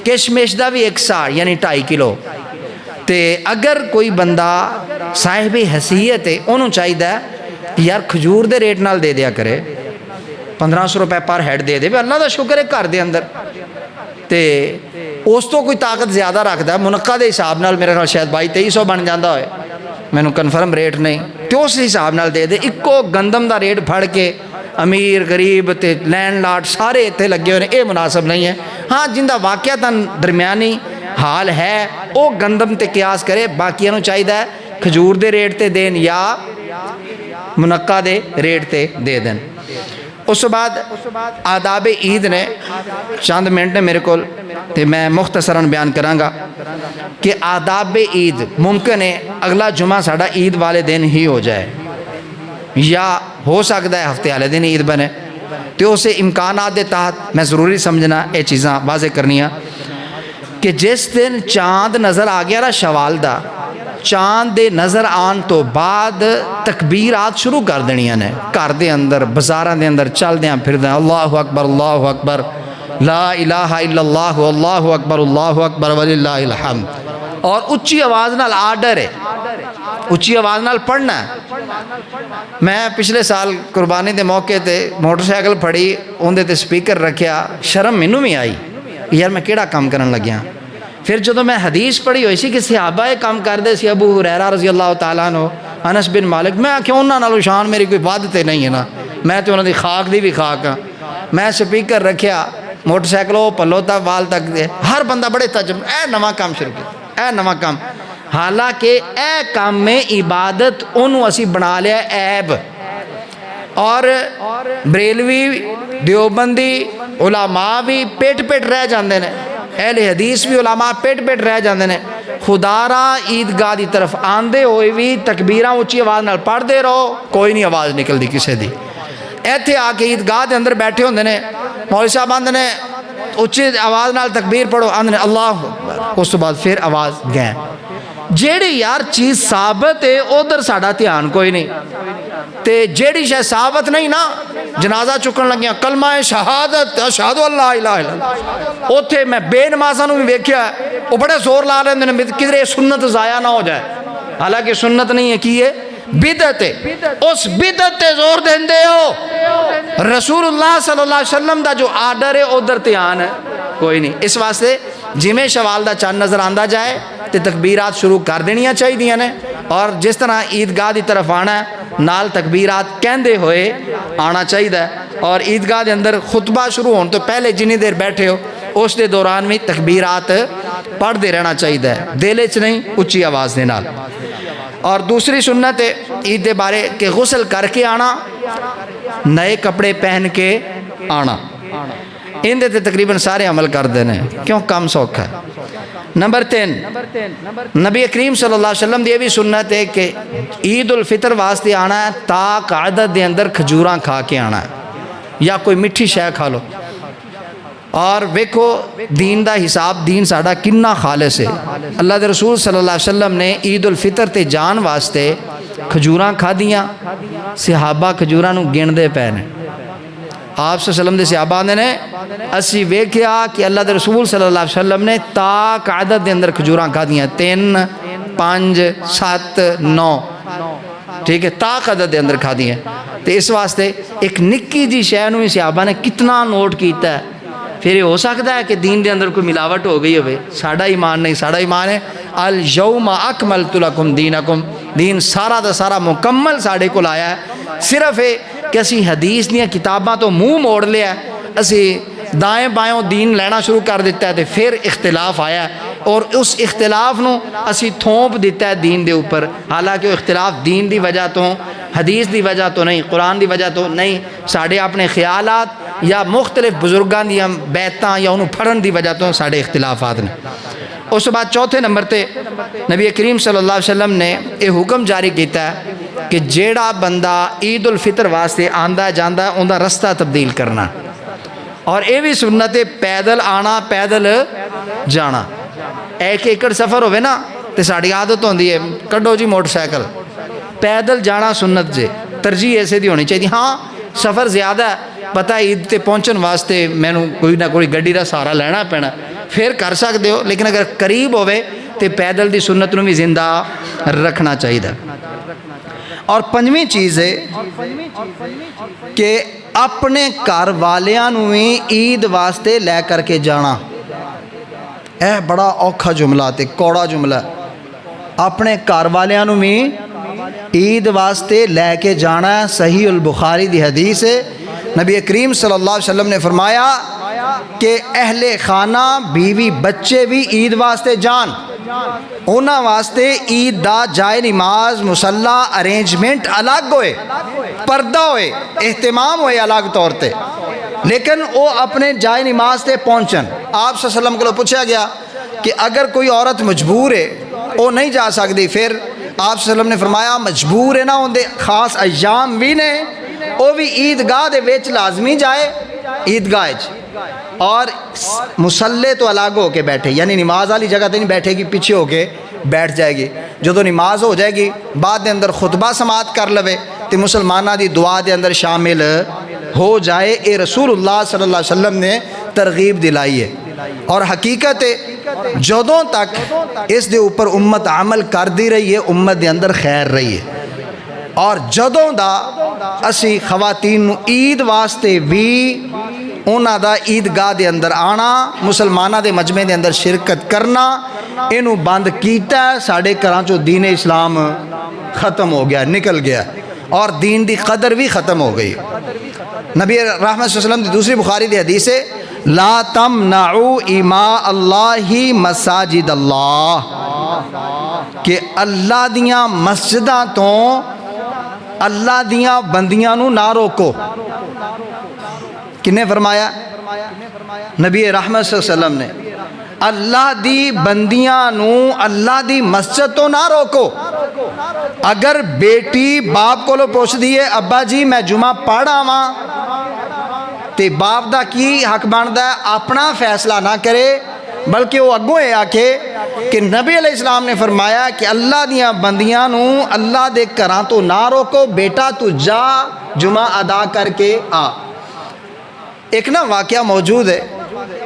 کشمش دا بھی ایک سا یعنی 2.5 کلو۔ تے اگر کوئی بندہ صاحب حیثیت ہے انہوں چاہیے یار کھجور دے ریٹ نال دے دیا کرے، 1500 روپے پر ہیڈ دے دے، اللہ دا شکر ہے گھر دے اندر، تے اس تو کوئی طاقت زیادہ رکھتا ہے منقع دے حساب نال میرے خیال شاید 2200-2300 بن جاندہ ہوئے، میں نے کنفرم ریٹ نہیں، تو اس حساب نال دے دے۔ اکو گندم دا ریٹ پھڑ کے امیر غریب تے لینڈ لارڈ سارے اتنے لگے ہوئے یہ مناسب نہیں ہے۔ ہاں جندہ واقعتاً درمیانی حال ہے وہ گندم تے قیاس کرے، باقیانو چاہیے کھجور دے ریٹ تے دین یا منقع دے ریٹ تے دے دین۔ اس بعد آداب عید نے چند منٹ نے میرے کول تے میں مختصراً بیان کرانگا کہ آداب عید ممکن ہے اگلا جمعہ ساڑھا عید والے دن ہی ہو جائے یا ہو سکتا ہے ہفتے والے دن عید بنے، تو اسے امکانات دے تحت میں ضروری سمجھنا یہ چیزاں واضح کرنی ہیں کہ جس دن چاند نظر آ گیا نا شوال دا، چاند دے نظر آن تو بعد تکبیرات شروع کر دنیاں نے، گھر دے اندر بازاراں دے اندر چل دیاں پھر دیاں اللہ اکبر لا الہ الا اللہ اللہ اکبر وللہ الحمد، اور اچھی آواز نال آرڈر ہے اچھی آواز نال پڑھنا ہے۔ میں پچھلے سال قربانی دے موقع تے موٹر سائیکل پھڑی اندے تے سپیکر رکھیا، شرم مینوں بھی آئی یار میں کیڑا کام کرن لگیا۔ پھر جدو میں حدیث پڑھی ہوئی سی کہ صحابہ کام کردے سی، ابو ہریرہ رضی اللہ تعالیٰ عنہ، انس بن مالک، میں کیوں انہاں نالوں شان میری کوئی ود تے نہیں ہے نا، میں تے انہاں دی خاک دی بھی خاک ہاں۔ میں سپیکر رکھیا موٹر سائیکل وہ پلو تک وال تک دے، ہر بندہ بڑے تجربہ اے نواں کام شروع کیا، اے نواں کام، حالانکہ اے کام میں عبادت انہوں اسی بنا لیا عیب، اور بریلوی دیوبندی علماء بھی پیٹ رہ جاندے نے، اہل حدیث بھی علماء پیٹ رہ جاندے نے، خدا را عیدگاہ دی طرف آندے ہوئے بھی تکبیراں اونچی آواز نال پڑھ دے رہو، کوئی نہیں آواز نکل دی کسے دی۔ ایتھے آ کے عیدگاہ دے اندر بیٹھے ہوندے نے، مولوی صاحب آندے نے اونچی آواز نال تکبیر پڑھو، آندے نے اللہ اکبر، اس تو بعد پھر آواز گئے۔ جیڑی یار چیز ثابت ہے ادھر ساڑھا دھیان کوئی نہیں، تے جیڑی شے ثابت نہیں نا، جنازہ چکن لگیاں کلمہ شہادت اشہد اللہ الہ الا اللہ، اوتھے میں بے نمازاں نوں بھی ویکھیا ہے وہ بڑے زور لا رہے ہیں کدھر سنت ضائع نہ ہو جائے، حالانکہ سنت نہیں ہے کی ہے بدعت ہے، اس بدعت تے زور دیندے ہو، رسول اللہ صلی اللہ علیہ وسلم دا جو آرڈر ہے ادھر دھیان ہے کوئی نہیں۔ اس واسطے جویں شوال دا چاند نظر آندا جائے تے تکبیرات شروع کر دینیاں چاہیے نے، اور جس طرح عیدگاہ دی طرف آنا ہے نال تکبیرات کہندے ہوئے آنا چاہیے، اور عیدگاہ دے اندر خطبہ شروع ہون تو پہلے جنی دیر بیٹھے ہو اس دے دوران میں تکبیرات پڑھ دے رہنا چاہیے، دل وچ نہیں اچھی آواز دے نال۔ اور دوسری سنت ہے عید دے بارے کہ غسل کر کے آنا، نئے کپڑے پہن کے آنا، ان دے تے تقریباً سارے عمل کر دینے کیوں کم سوکھا ہے۔ نمبر 3 نبی کریم صلی اللہ علیہ وسلم دی یہ بھی سنت ہے کہ عید الفطر واسطے آنا ہے تاک عدد دے اندر کھجوراں کھا کے آنا ہے یا کوئی مٹھی شے کھا لو، اور ویکھو دین دا حساب دین ساڑا کننا خالص ہے۔ اللہ دے رسول صلی اللہ علیہ وسلم نے عید الفطر تے جان واسطے کھجوراں کھا دیاں، صحابہ کھجوراں نو گن دے پے نے، آپ صلی اللہ علیہ وسلم دے صحابہ آندے نے اسی ویکھیا کہ اللہ دے رسول صلی اللہ علیہ وسلم نے تاک عدد دے اندر کھجوراں کھا دیاں، 3 5 7 9 ٹھیک ہے، تاک عدد دے اندر کھا دیاں، تو اس واسطے ایک نکی جی شے نو صحابہ نے کتنا نوٹ کیتا ہے۔ پھر یہ ہو سکتا ہے کہ دین دے اندر کوئی ملاوٹ ہو گئی ہوئے، ساڑھا ایمان نہیں، ساڑھا ایمان ہے الیوم اکملت لکم دینکم، دین سارا دا سارا مکمل ساڑھے کو لایا ہے، صرف ہے کہ اسی حدیث دیا کتاباں تو منہ موڑ لیا ہے، اسی دائیں بائیں دین لینا شروع کر دیتا ہے، پھر اختلاف آیا ہے اور اس اختلاف نو اسی تھوپ دیتا ہے دین دے اوپر، حالانکہ وہ اختلاف دین دی وجہ تو حدیث دی وجہ تو نہیں، قرآن دی وجہ تو نہیں، ساڑھے اپنے خیالات یا مختلف بزرگان دیا بیعتاں یا انہوں پھڑن دی وجہ تو ساڑھے اختلافات نے۔ اس بعد چوتھے نمبر تے نبی کریم صلی اللہ علیہ وسلم نے یہ حکم جاری کیتا ہے کہ جیڑا بندہ عید الفطر واسطے آندا جاندہ ہے اندہ رستہ تبدیل کرنا، اور یہ بھی سنت پیدل آنا پیدل جانا، ایک ایکڑ سفر ہوئے نا تو ساڑی عادت ہوندی ہے کڈو جی موٹر سائیکل پیدل جانا سنت جے ترجیح ایسے دی ہونی چاہیے ہاں سفر زیادہ ہے پتہ عید تے پہنچن واسطے میں کوئی نہ کوئی گڈی دا سہارا لینا پینا پھر کر سکتے ہو لیکن اگر قریب ہوئے تو پیدل دی سنت نو بھی زندہ رکھنا چاہیے اور پنجویں چیز ہے کہ اپنے گھر والیاں نو بھی عید واسطے لے کر کے جانا اے بڑا اوکھا جملہ تے کوڑا جملہ اپنے گھر والیاں نو بھی عید واسطے لے کے جانا ہے صحیح البخاری دی حدیث ہے نبی کریم صلی اللہ علیہ وسلم نے فرمایا کہ اہل خانہ بیوی بچے بھی عید واسطے جان انہاں واسطے عید دا جائے نماز مصلی ارینجمنٹ الگ ہوئے پردہ ہوئے اہتمام ہوئے الگ طور تے لیکن وہ اپنے جائے نماز تے پہنچن آپ صلی اللہ علیہ وسلم کو پوچھا گیا کہ اگر کوئی عورت مجبور ہے وہ نہیں جا سکتی پھر آپ صلی اللہ علیہ وسلم نے فرمایا مجبور ہے نہ ہوندے خاص ایام بھی نے وہ بھی عیدگاہ دے ویچ لازمی جائے عیدگاہ اور مسلے تو الگ ہو کے بیٹھے یعنی نماز والی جگہ تے نہیں بیٹھے گی پیچھے ہو کے بیٹھ جائے گی جدو نماز ہو جائے گی بعد دے اندر خطبہ سماعت کر لوے تو مسلمانہ دی دعا دے اندر شامل ہو جائے اے رسول اللہ صلی اللہ علیہ وسلم نے ترغیب دلائی ہے اور حقیقت جدوں تک اس دے اوپر امت عمل کر دی رہی ہے امت دے اندر خیر رہی ہے اور جدوں دا اسی خواتین عید واسطے بھی انہاں دا عیدگاہ دے اندر آنا مسلمانہ دے مجمع دے اندر شرکت کرنا انہوں بند کیتا ہے ساڑھے کرانچو دین اسلام ختم ہو گیا نکل گیا اور دین دی قدر بھی ختم ہو گئی نبی رحمت صلی اللہ علیہ وسلم دی دوسری بخاری دی حدیث ہے لا تمنعوا اماء اللہ مساجد اللہ کہ اللہ دیاں مسجداں تو اللہ دیاں بندیاں نو نہ روکو کنے فرمایا نبی رحمت صلی اللہ علیہ وسلم نے اللہ دی بندیاں نو اللہ دی مسجد تو نہ روکو اگر بیٹی باپ کو لو پوچھ دیئے ابا جی میں جمعہ پڑھا ماں تے باپ دا کی حق باندھا ہے اپنا فیصلہ نہ کرے بلکہ وہ اگوں ہے آکھے کہ نبی علیہ السلام نے فرمایا کہ اللہ دیاں بندیاں نو اللہ دے کراں تو نہ روکو بیٹا تو جا جمعہ ادا کر کے آ ایک نا واقعہ موجود ہے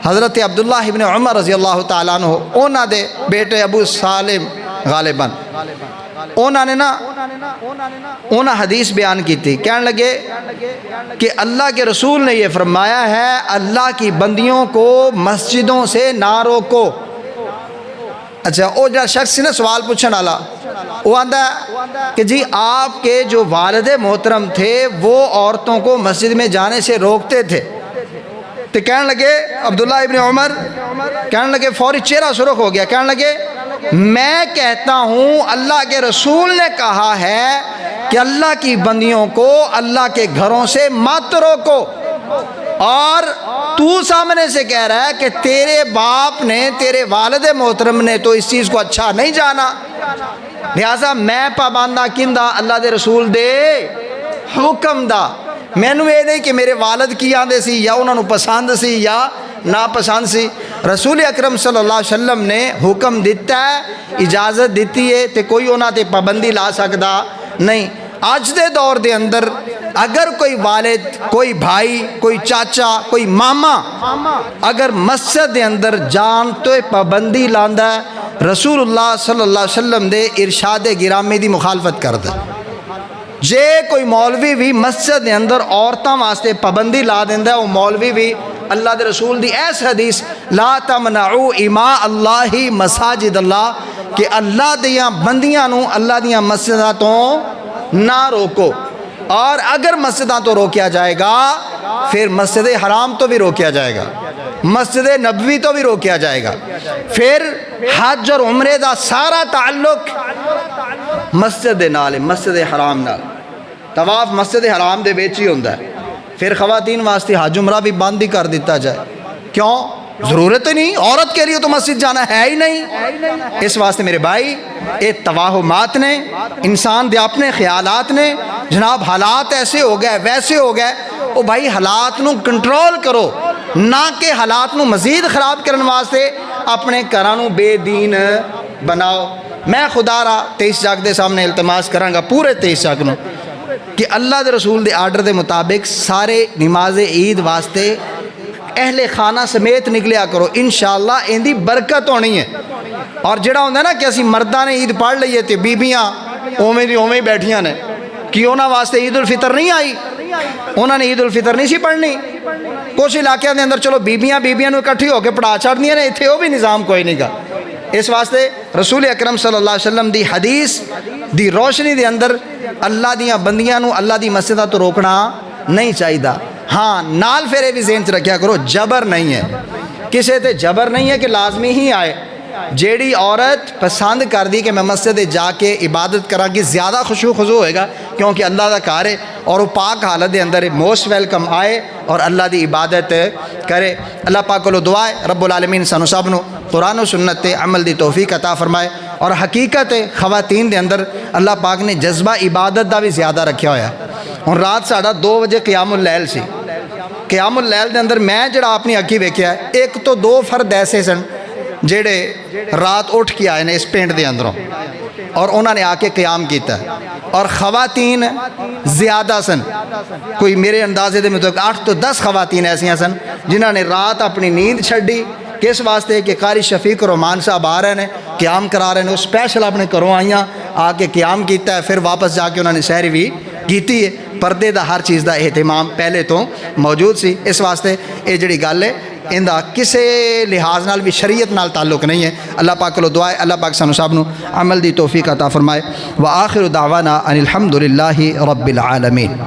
حضرت عبداللہ ابن عمر رضی اللہ تعالیٰ عنہ اونا دے بیٹے ابو سالم غالباً اونا نے نا اونا حدیث بیان کی تھی کہنے لگے کہ اللہ کے رسول نے یہ فرمایا ہے اللہ کی بندیوں کو مسجدوں سے نہ روکو اچھا وہ جو شخص نے سوال پوچھنے والا وہ آندہ ہے کہ جی آپ کے جو والد محترم تھے وہ عورتوں کو مسجد میں جانے سے روکتے تھے تو کہنے لگے عبداللہ ابن عمر کہنے لگے فوری چہرہ سرخ ہو گیا کہنے لگے میں کہتا ہوں اللہ کے رسول نے کہا ہے کہ اللہ کی بندیوں کو اللہ کے گھروں سے مت روکو اور تو سامنے سے کہہ رہا ہے کہ تیرے باپ نے تیرے والد محترم نے تو اس چیز کو اچھا نہیں جانا لہٰذا میں پابندہ کندہ اللہ دے رسول دے حکم دا میں نو یہ نہیں کہ میرے والد کی آندے سی یا انہوں پسند سی یا ناپسند سی رسول اکرم صلی اللہ علیہ وسلم نے حکم دیتا ہے اجازت دیتی ہے تے کوئی انہاں تے پابندی لا سکتا نہیں آج دے دور دے اندر اگر کوئی والد کوئی بھائی کوئی چاچا کوئی ماما اگر مسجد دے اندر جان تو پابندی لاندا ہے رسول اللہ صلی اللہ علیہ وسلم دے ارشاد گرامی دی مخالفت کر دے جے کوئی مولوی بھی مسجد دے اندر عورتاں واسطے پابندی لا دیندا ہے وہ مولوی بھی اللہ دے رسول دی ایس حدیث لا تمنعوا اماء اللہ مساجد اللہ کہ اللہ دیاں بندیاں نو اللہ دیاں مسجداں تو نہ روکو اور اگر مسجداں تو روکیا جائے گا پھر مسجد حرام تو بھی روکیا جائے گا مسجد نبوی تو بھی روکیا جائے گا پھر حج اور عمرے دا سارا تعلق مسجد نال مسجد حرام نال طواف مسجد حرام دے وچ ہی ہوندا ہے پھر خواتین واسطے حج عمرہ بھی بند ہی کر دیتا جائے کیوں ضرورت ہی نہیں عورت کے لیے تو مسجد جانا ہے ہی نہیں اس واسطے میرے بھائی یہ توہمات نے انسان دے اپنے خیالات نے جناب حالات ایسے ہو گئے ویسے ہو گئے او بھائی حالات نو کنٹرول کرو نہ کہ حالات نو مزید خراب کرنے واسطے اپنے گھراں نوں بے دین بناؤ۔ میں خدا را 23 جگ دے سامنے التماس کراں گا پورے 23 جگ نوں کہ اللہ دے رسول دے آرڈر دے مطابق سارے نماز عید واسطے اہل خانہ سمیت نکلیا کرو، انشاءاللہ ان دی برکت ہونی ہے۔ اور جڑا ہوندا نا کہ اسی مرداں نے عید پڑھ لئیے تے بیبیاں اوویں دی اوویں بیٹھیاں نے، کہ انہاں واسطے عید الفطر نہیں آئی، انہاں نے عید الفطر نہیں سی پڑھنی۔ کچھ علاقے دے اندر چلو بیبیاں نوں اکٹھی ہو کے پڑھا چھڑدیاں نے، ایتھے وہ بھی نظام کوئی نہیں گا۔ اس واسطے رسول اکرم صلی اللہ علیہ وسلم دی حدیث دی روشنی دے اندر اللہ دیاں بندیاں نوں اللہ دی مسجداں تو روکنا نہیں چاہیے۔ ہاں نال پھر بھی ذہن چ رکھیا کرو جبر نہیں ہے، کسے تے جبر نہیں ہے کہ لازمی ہی آئے۔ جیڑی عورت پسند کر دی کہ میں مسجد جا کے عبادت کراں گی، زیادہ خشوع خضوع ہوئے گا کیونکہ اللہ دا گھر ہے، اور وہ پاک حالت دے اندر موسٹ ویلکم آئے اور اللہ دی عبادت کرے۔ اللہ پاک کو دعا ہے رب العالمین سانو سب نو قرآن و سنت تے عمل دی توفیق عطا فرمائے۔ اور حقیقت خواتین دے اندر اللہ پاک نے جذبہ عبادت دا بھی زیادہ رکھیا ہویا ہے۔ اور رات ساڑھا 2 بجے قیام اللیل سی، قیام اللیل دے اندر میں جڑا اپنی اکھی ویکھیا ہے، ایک تو 2 فرد ایسے سن جڑے رات اٹھ کے آئے نے اس پینٹ دے اندروں اور انہوں نے آ کے قیام کیتا ہے، اور خواتین زیادہ سن، کوئی میرے اندازے دے مطابق 8 تو 10 خواتین ایسیاں سن جنہوں نے رات اپنی نیند چھڑی کس واسطے کہ قاری شفیق رحمان صاحب آ رہے ہیں قیام کرا رہے ہیں، وہ اسپیشل اپنے گھروں آئیاں آ کے قیام کیتا ہے، پھر واپس جا کے انہوں نے سحر بھی کیتی ہے۔ پردے دا ہر چیز دا اہتمام پہلے تو موجود سی۔ اس واسطے یہ جڑی گل ہے اندہ کسے لحاظ نال بھی شریعت نال تعلق نہیں ہے۔ اللہ پاک کو دعا ہے اللہ پاک سانو سب نو عمل دی توفیق عطا فرمائے۔ وآخر دعوانا ان الحمدللہ رب العالمین۔